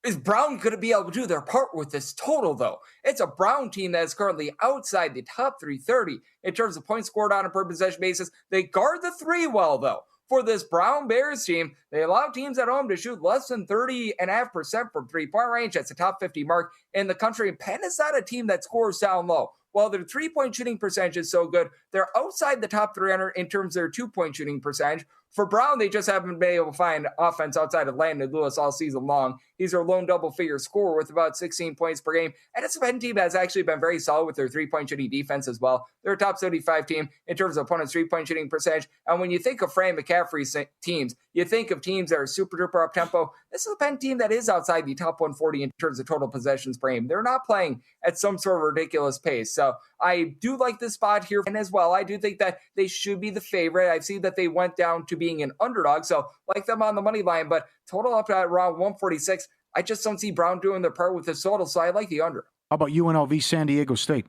Is Brown going to be able to do their part with this total, though? It's a Brown team that is currently outside the top 330 in terms of points scored on a per possession basis. They guard the three well, though. For this Brown Bears team, they allow teams at home to shoot less than 30.5% from three-point range. That's a top 50 mark in the country. And Penn is not a team that scores down low. While their three-point shooting percentage is so good, they're outside the top 300 in terms of their two-point shooting percentage. For Brown, they just haven't been able to find offense outside of Landon Lewis all season long. He's their lone double-figure scorer with about 16 points per game. And it's a Penn team that has actually been very solid with their three-point shooting defense as well. They're a top 75 team in terms of opponents' three-point shooting percentage. And when you think of Fran McCaffrey's teams, you think of teams that are super-duper up-tempo. This is a Penn team that is outside the top 140 in terms of total possessions per game. They're not playing at some sort of ridiculous pace. So I do like this spot here. And as well, I do think that they should be the favorite. I've seen that they went down to being an underdog, so like them on the money line, but total up at around 146. I just don't see Brown doing their part with this total, so I like the under. How about UNLV San Diego State?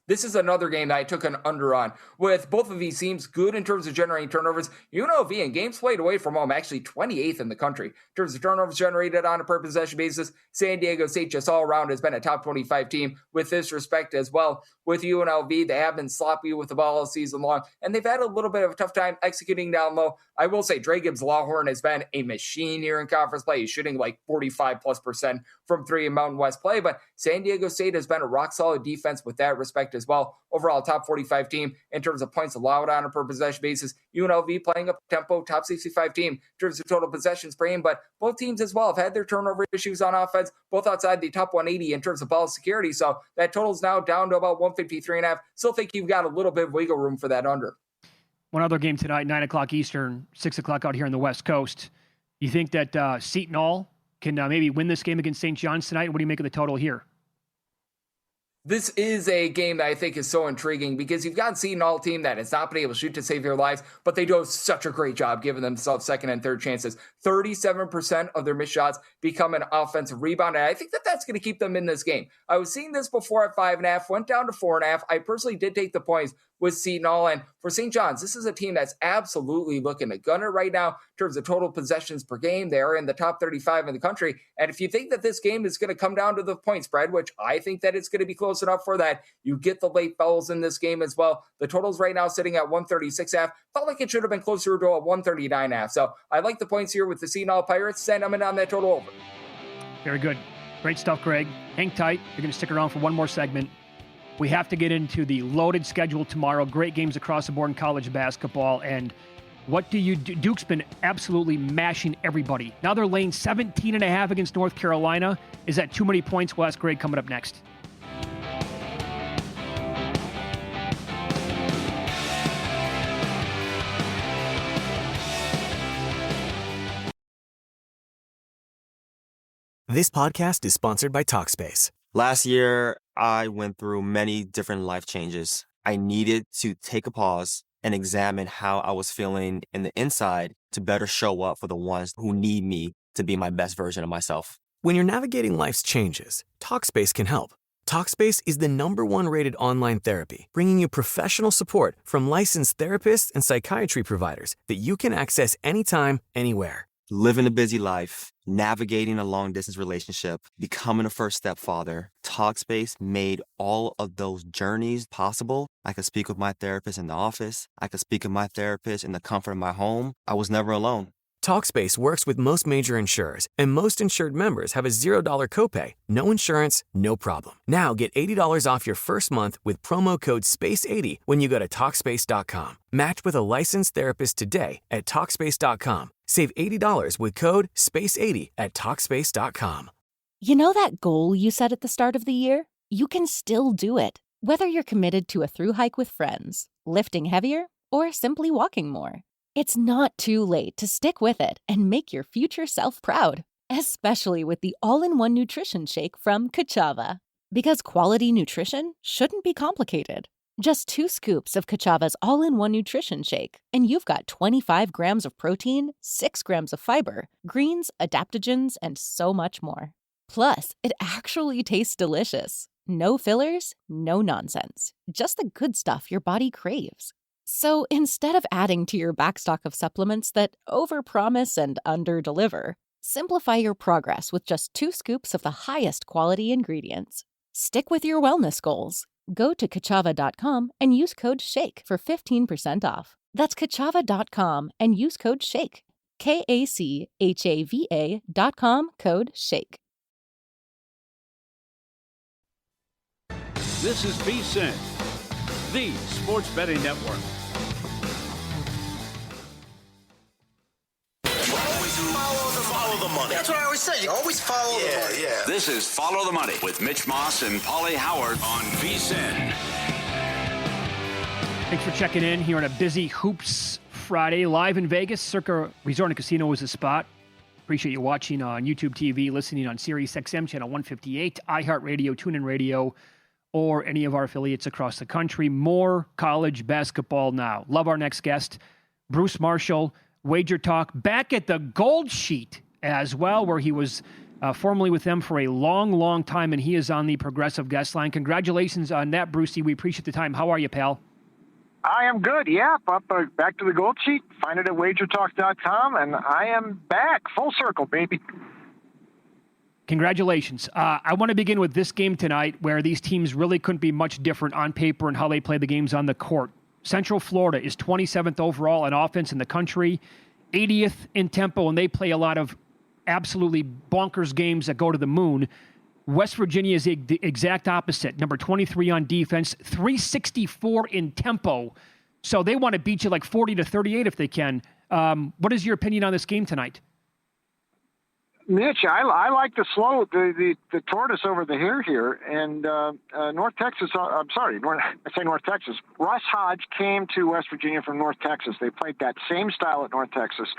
This is another game that I took an under on. With both of these teams good in terms of generating turnovers, UNLV in games played away from home actually 28th in the country in terms of turnovers generated on a per possession basis. San Diego State just all around has been a top 25 team with this respect as well. With UNLV, they have been sloppy with the ball all season long, and they've had a little bit of a tough time executing down low. I will say Dre Gibbs-Lawhorn has been a machine here in conference play. He's shooting like 45+% from three in Mountain West play, but San Diego State has been a rock-solid defense with that respect as well. Overall, top 45 team in terms of points allowed on a per possession basis. UNLV playing up tempo, top 65 team in terms of total possessions per game, but both teams as well have had their turnover issues on offense, both outside the top 180 in terms of ball security. So that total is now down to about 153.5. Still think you've got a little bit of wiggle room for that under. One other game tonight, 9 o'clock Eastern, 6 o'clock out here on the West Coast. You think that Seton Hall can maybe win this game against St. John's tonight? What do you make of the total here? This is a game that I think is so intriguing because you've got a Seton Hall team that has not been able to shoot to save their lives, but they do such a great job giving themselves second and third chances. 37% of their missed shots become an offensive rebound, and I think that that's going to keep them in this game. I was seeing this before at 5.5, went down to 4.5. I personally did take the points with Seton Hall, and for St. John's, this is a team that's absolutely looking to gun it right now in terms of total possessions per game. They are in the top 35 in the country, and if you think that this game is going to come down to the point spread, which I think that it's going to be close enough for that, you get the late fouls in this game as well. The total's right now sitting at 136.5. Felt like it should have been closer to a 139.5. So I like the points here with the Seton Hall Pirates. Send them in on that total over. Very good. Great stuff, Greg. Hang tight. You're going to stick around for one more segment. We have to get into the loaded schedule tomorrow. Great games across the board in college basketball. And what do you do? Duke's been absolutely mashing everybody. Now they're laying 17.5 against North Carolina. Is that too many points? Well, that's Greg coming up next. This podcast is sponsored by Talkspace. Last year, I went through many different life changes. I needed to take a pause and examine how I was feeling in the inside to better show up for the ones who need me to be my best version of myself. When you're navigating life's changes, Talkspace can help. Talkspace is the #1 rated online therapy, bringing you professional support from licensed therapists and psychiatry providers that you can access anytime, anywhere. Living a busy life, navigating a long-distance relationship, becoming a first-step father, Talkspace made all of those journeys possible. I could speak with my therapist in the office. I could speak with my therapist in the comfort of my home. I was never alone. Talkspace works with most major insurers, and most insured members have a $0 copay. No insurance, no problem. Now get $80 off your first month with promo code SPACE80 when you go to Talkspace.com. Match with a licensed therapist today at Talkspace.com. Save $80 with code SPACE80 at Talkspace.com. You know that goal you set at the start of the year? You can still do it. Whether you're committed to a thru hike with friends, lifting heavier, or simply walking more. It's not too late to stick with it and make your future self proud, especially with the all-in-one nutrition shake from Kachava. Because quality nutrition shouldn't be complicated. Just 2 scoops of Kachava's all-in-one nutrition shake, and you've got 25 grams of protein, 6 grams of fiber, greens, adaptogens, and so much more. Plus, it actually tastes delicious. No fillers, no nonsense. Just the good stuff your body craves. So instead of adding to your backstock of supplements that overpromise and underdeliver, simplify your progress with just 2 scoops of the highest quality ingredients. Stick with your wellness goals. Go to Kachava.com and use code SHAKE for 15% off. That's Kachava.com and use code SHAKE. KACHAVA.com, code SHAKE. This is VSiN, the sports betting network. Follow the money. That's what I always say. You always follow the money. Yeah. This is Follow the Money with Mitch Moss and Paulie Howard on VSiN. Thanks for checking in here on a busy Hoops Friday. Live in Vegas, Circa Resort and Casino is the spot. Appreciate you watching on YouTube TV, listening on Sirius XM Channel 158, iHeartRadio, TuneIn Radio, or any of our affiliates across the country. More college basketball now. Love our next guest, Bruce Marshall, Wager Talk, back at the Gold Sheet as well, where he was formerly with them for a long, long time, and he is on the Progressive Guest Line. Congratulations on that, Brucey. We appreciate the time. How are you, pal? I am good. Yeah, back to the Gold Sheet. Find it at wagertalk.com, and I am back. Full circle, baby. Congratulations. I want to begin with this game tonight, where these teams really couldn't be much different on paper and how they play the games on the court. Central Florida is 27th overall in offense in the country, 80th in tempo, and they play a lot of absolutely bonkers games that go to the moon. West Virginia is the exact opposite, number 23 on defense, 364 in tempo. So they want to beat you like 40-38 if they can. What is your opinion on this game tonight? Mitch, I like the tortoise over the hare here. And North Texas, I say North Texas. Russ Hodge came to West Virginia from North Texas. They played that same style at North Texas.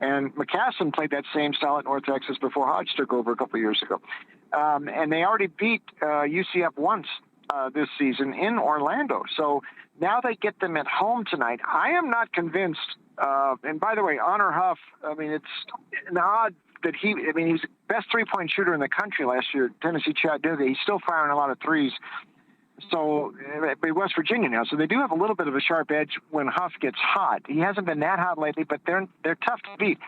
And McCassin played that same style at North Texas before Hodge took over a couple of years ago. And they already beat UCF once this season in Orlando. So now they get them at home tonight. I am not convinced. And by the way, Honor Huff, I mean, it's an odd that he's the best three-point shooter in the country last year, Tennessee Chattanooga. He's still firing a lot of threes. So, West Virginia now. So they do have a little bit of a sharp edge when Huff gets hot. He hasn't been that hot lately, but they're tough to beat.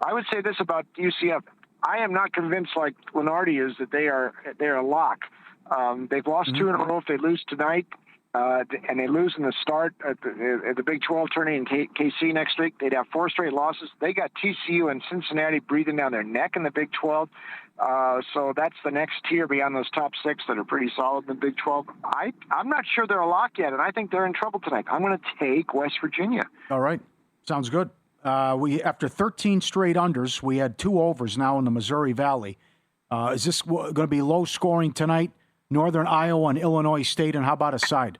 I would say this about UCF. I am not convinced like Lenardi is that they're a lock. They've lost 2 in a row if they lose tonight. And they lose in the start at the Big 12 tournament in KC next week. They'd have 4 straight losses. They got TCU and Cincinnati breathing down their neck in the Big 12. So that's the next tier beyond those top 6 that are pretty solid in the Big 12. I'm not sure they're a lock yet, and I think they're in trouble tonight. I'm going to take West Virginia. All right. Sounds good. After 13 straight unders, we had 2 overs now in the Missouri Valley. Is this going to be low scoring tonight? Northern Iowa and Illinois State, and how about a side?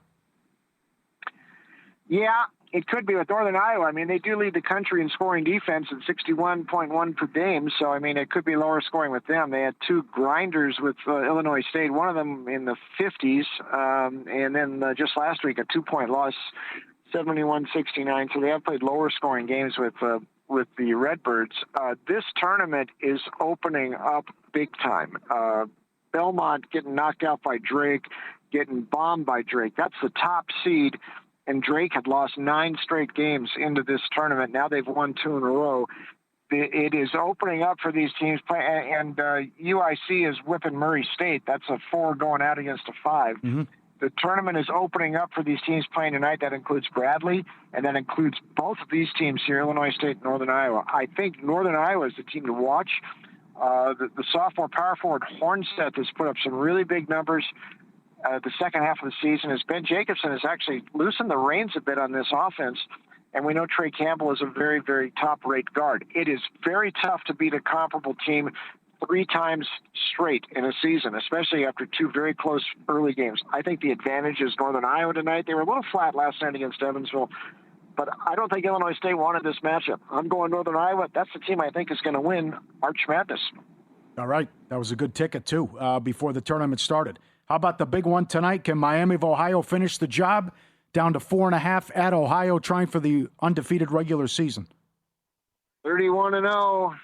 Yeah, it could be with Northern Iowa. I mean, they do lead the country in scoring defense at 61.1 per game. So, I mean, it could be lower scoring with them. They had 2 grinders with Illinois State, one of them in the 50s. And then just last week, a 2-point loss, 71-69. So they have played lower scoring games with the Redbirds. This tournament is opening up big time. Belmont getting knocked out by Drake, getting bombed by Drake. That's the top seed. And Drake had lost 9 straight games into this tournament. Now they've won 2 in a row. It is opening up for these teams. And UIC is whipping Murray State. That's a 4 going out against a 5. Mm-hmm. The tournament is opening up for these teams playing tonight. That includes Bradley, and that includes both of these teams here, Illinois State and Northern Iowa. I think Northern Iowa is the team to watch. The sophomore power forward Hornstedt has put up some really big numbers the second half of the season, as Ben Jacobson has actually loosened the reins a bit on this offense. And we know Trey Campbell is a very, very top-rate guard. It is very tough to beat a comparable team 3 times straight in a season, especially after 2 very close early games. I think the advantage is Northern Iowa tonight. They were a little flat last night against Evansville, but I don't think Illinois State wanted this matchup. I'm going Northern Iowa. That's the team I think is going to win Arch Madness. All right. That was a good ticket, too, before the tournament started. How about the big one tonight? Can Miami of Ohio finish the job? down to 4.5 at Ohio, trying for the undefeated regular season. 31-0.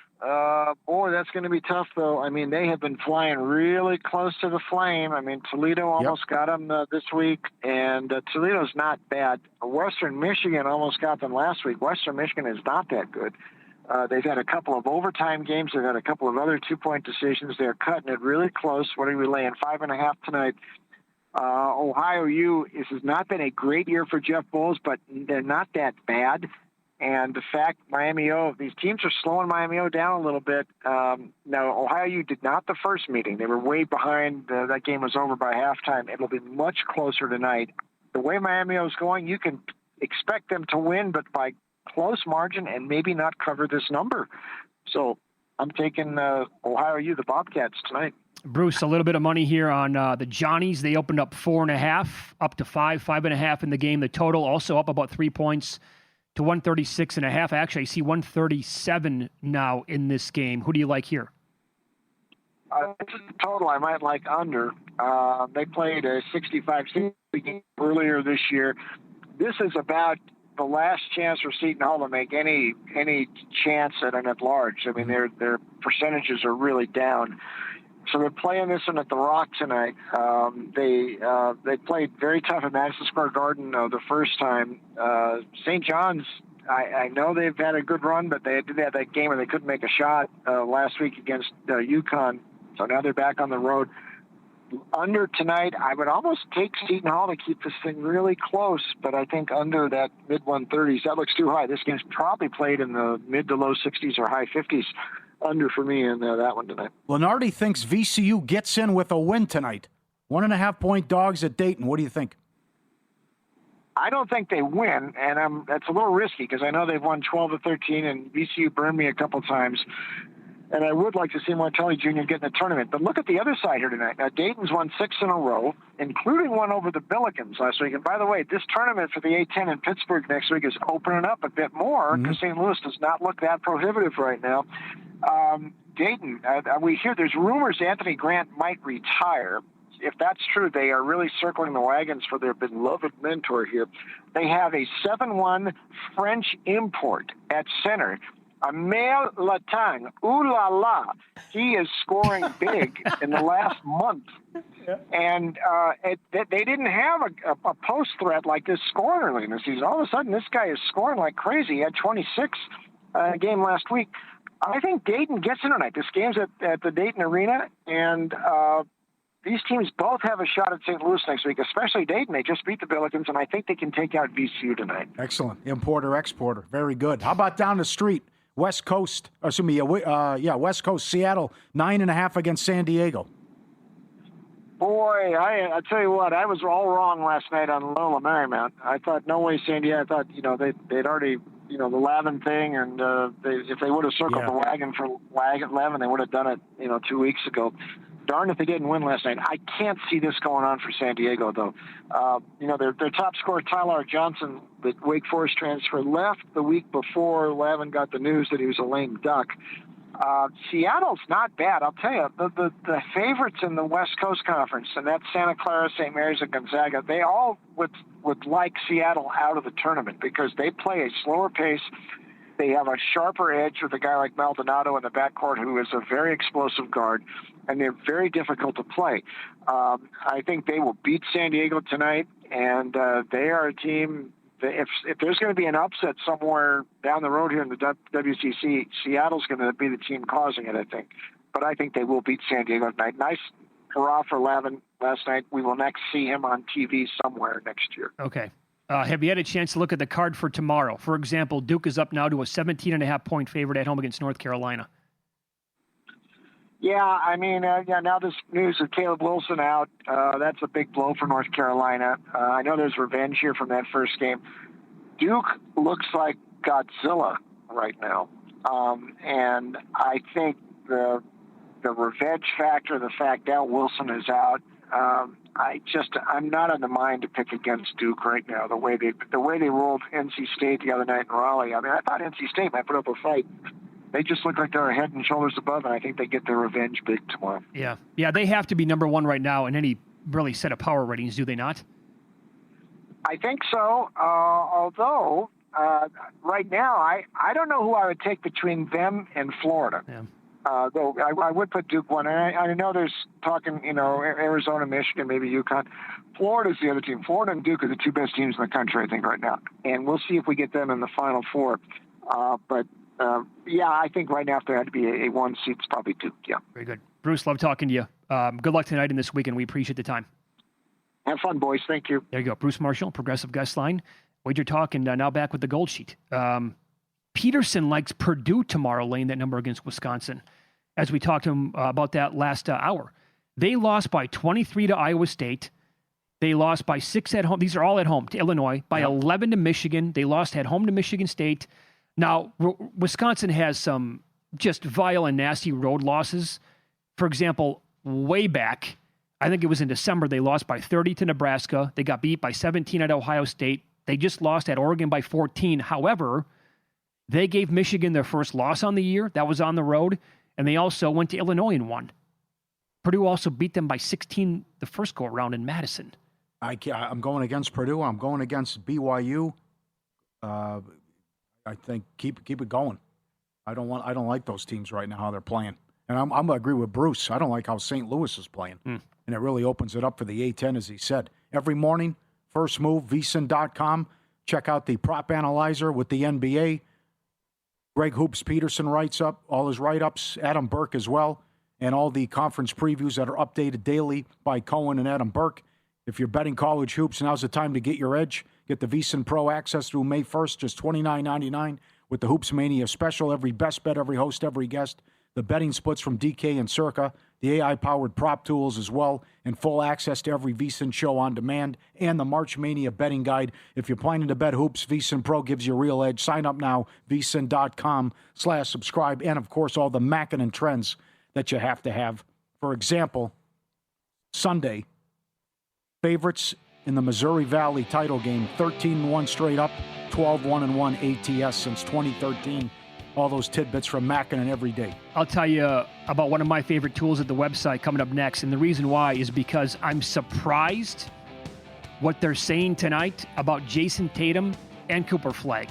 Boy, that's going to be tough, though. I mean, they have been flying really close to the flame. I mean, Toledo almost got them this week, and Toledo's not bad. Western Michigan almost got them last week. Western Michigan is not that good. They've had a couple of overtime games. They've had a couple of other two-point decisions. They're cutting it really close. What are we laying? 5.5 tonight. Ohio U, this has not been a great year for Jeff Bowles, but they're not that bad. And the fact Miami O, these teams are slowing Miami O down a little bit. Now, Ohio U did not the first meeting. They were way behind. That game was over by halftime. It'll be much closer tonight. The way Miami O is going, you can expect them to win, but by close margin and maybe not cover this number. So I'm taking Ohio U, the Bobcats, tonight. Bruce, a little bit of money here on the Johnnies. They opened up 4.5, up to 5.5 in the game. The total also up about 3 points to 136.5. Actually, I see 137 now in this game. Who do you like here? This is the total I might like under. They played a 65-60 game earlier this year. This is about the last chance for Seton Hall to make any chance at an at-large. I mean, their percentages are really down. So they're playing this one at the Rock tonight. They played very tough at Madison Square Garden the first time. St. John's, I know they've had a good run, but they did have that game where they couldn't make a shot last week against UConn. So now they're back on the road. Under tonight, I would almost take Seton Hall to keep this thing really close, but I think under that mid-130s, that looks too high. This game's probably played in the mid to low 60s or high 50s. Under for me in that one tonight. Lenardi thinks VCU gets in with a win tonight. 1.5-point dogs at Dayton. What do you think? I don't think they win, and that's a little risky because I know they've won 12-13, and VCU burned me a couple times. And I would like to see Martelli Jr. get in the tournament. But look at the other side here tonight. Now, Dayton's won 6 in a row, including one over the Billikens last week. And by the way, this tournament for the A-10 in Pittsburgh next week is opening up a bit more because St. Louis does not look that prohibitive right now. Dayton, we hear there's rumors Anthony Grant might retire. If that's true, they are really circling the wagons for their beloved mentor here. They have a 7-1 French import at center. Amel Latang, ooh la la, he is scoring big in the last month. And they didn't have a post threat like this scoring early in the season. All of a sudden, this guy is scoring like crazy. He had 26 game last week. I think Dayton gets in tonight. This game's at the Dayton Arena, and these teams both have a shot at St. Louis next week, especially Dayton. They just beat the Billikens, and I think they can take out VCU tonight. Excellent. Importer-exporter. Very good. How about down the street? West Coast, West Coast, Seattle, 9.5 against San Diego. Boy, I tell you what, I was all wrong last night on Loyola Marymount. I thought, no way, San Diego. I thought, they'd already, the Lavin thing, and if they would have circled the wagon for Lavin, they would have done it, 2 weeks ago. Darn if they didn't win last night. I can't see this going on for San Diego, though. Their top scorer, Tyler Johnson, the Wake Forest transfer, left the week before Lavin got the news that he was a lame duck. Seattle's not bad. I'll tell you, the favorites in the West Coast Conference, and that's Santa Clara, St. Mary's, and Gonzaga, they all would like Seattle out of the tournament because they play a slower pace. They have a sharper edge with a guy like Maldonado in the backcourt who is a very explosive guard, and they're very difficult to play. I think they will beat San Diego tonight, and they are a team that if there's going to be an upset somewhere down the road here in the WCC, Seattle's going to be the team causing it, I think. But I think they will beat San Diego tonight. Nice hurrah for Lavin last night. We will next see him on TV somewhere next year. Okay. Have you had a chance to look at the card for tomorrow? For example, Duke is up now to a 17.5-point favorite at home against North Carolina. Yeah, I mean, now this news of Caleb Wilson out, that's a big blow for North Carolina. I know there's revenge here from that first game. Duke looks like Godzilla right now. And I think the revenge factor, the fact that Wilson is out, I'm not in the mind to pick against Duke right now. The way they rolled NC State the other night in Raleigh. I mean, I thought NC State might put up a fight. They just look like they're head and shoulders above, and I think they get their revenge big tomorrow. Yeah, they have to be number one right now in any really set of power ratings, do they not? I think so. Although right now, I don't know who I would take between them and Florida. Yeah. Though I would put Duke one, and I know there's talking, Arizona, Michigan, maybe UConn. Florida's the other team. Florida and Duke are the two best teams in the country, I think, right now. And we'll see if we get them in the Final Four. But I think right now, if there had to be a one seed, it's probably Duke. Yeah. Very good, Bruce. Love talking to you. Good luck tonight and this weekend. We appreciate the time. Have fun, boys. Thank you. There you go, Bruce Marshall, Progressive Guest Line. Wager Talk, and now back with the Gold Sheet. Peterson likes Purdue tomorrow, laying that number against Wisconsin. As we talked to him about that last hour, they lost by 23 to Iowa State. They lost by 6 at home. These are all at home to Illinois. By 11 to Michigan. They lost at home to Michigan State. Now, Wisconsin has some just vile and nasty road losses. For example, way back, I think it was in December, they lost by 30 to Nebraska. They got beat by 17 at Ohio State. They just lost at Oregon by 14. However, they gave Michigan their first loss on the year. That was on the road. And they also went to Illinois and won. Purdue also beat them by 16 the first go-around in Madison. I'm going against Purdue. I'm going against BYU. I think keep it going. I don't like those teams right now, how they're playing. And I'm going to agree with Bruce. I don't like how St. Louis is playing. And it really opens it up for the A-10, as he said. Every morning, first move, vsin.com. Check out the prop analyzer with the NBA. Greg Hoops Peterson writes up all his write-ups, Adam Burke as well, and all the conference previews that are updated daily by Cohen and Adam Burke. If you're betting college hoops, now's the time to get your edge. Get the VSiN Pro access through May 1st, just $29.99 with the Hoops Mania special. Every best bet, every host, every guest. The betting splits from DK and Circa, the AI-powered prop tools as well, and full access to every VSiN show on demand, and the March Mania betting guide. If you're planning to bet hoops, VSiN Pro gives you a real edge. Sign up now, vsin.com/subscribe, and, of course, all the Mackinnon trends that you have to have. For example, Sunday, favorites in the Missouri Valley title game, 13-1 straight up, 12-1-1 ATS since 2013. All those tidbits from Mackinnon every day. I'll tell you about one of my favorite tools at the website coming up next. And the reason why is because I'm surprised what they're saying tonight about Jason Tatum and Cooper Flagg.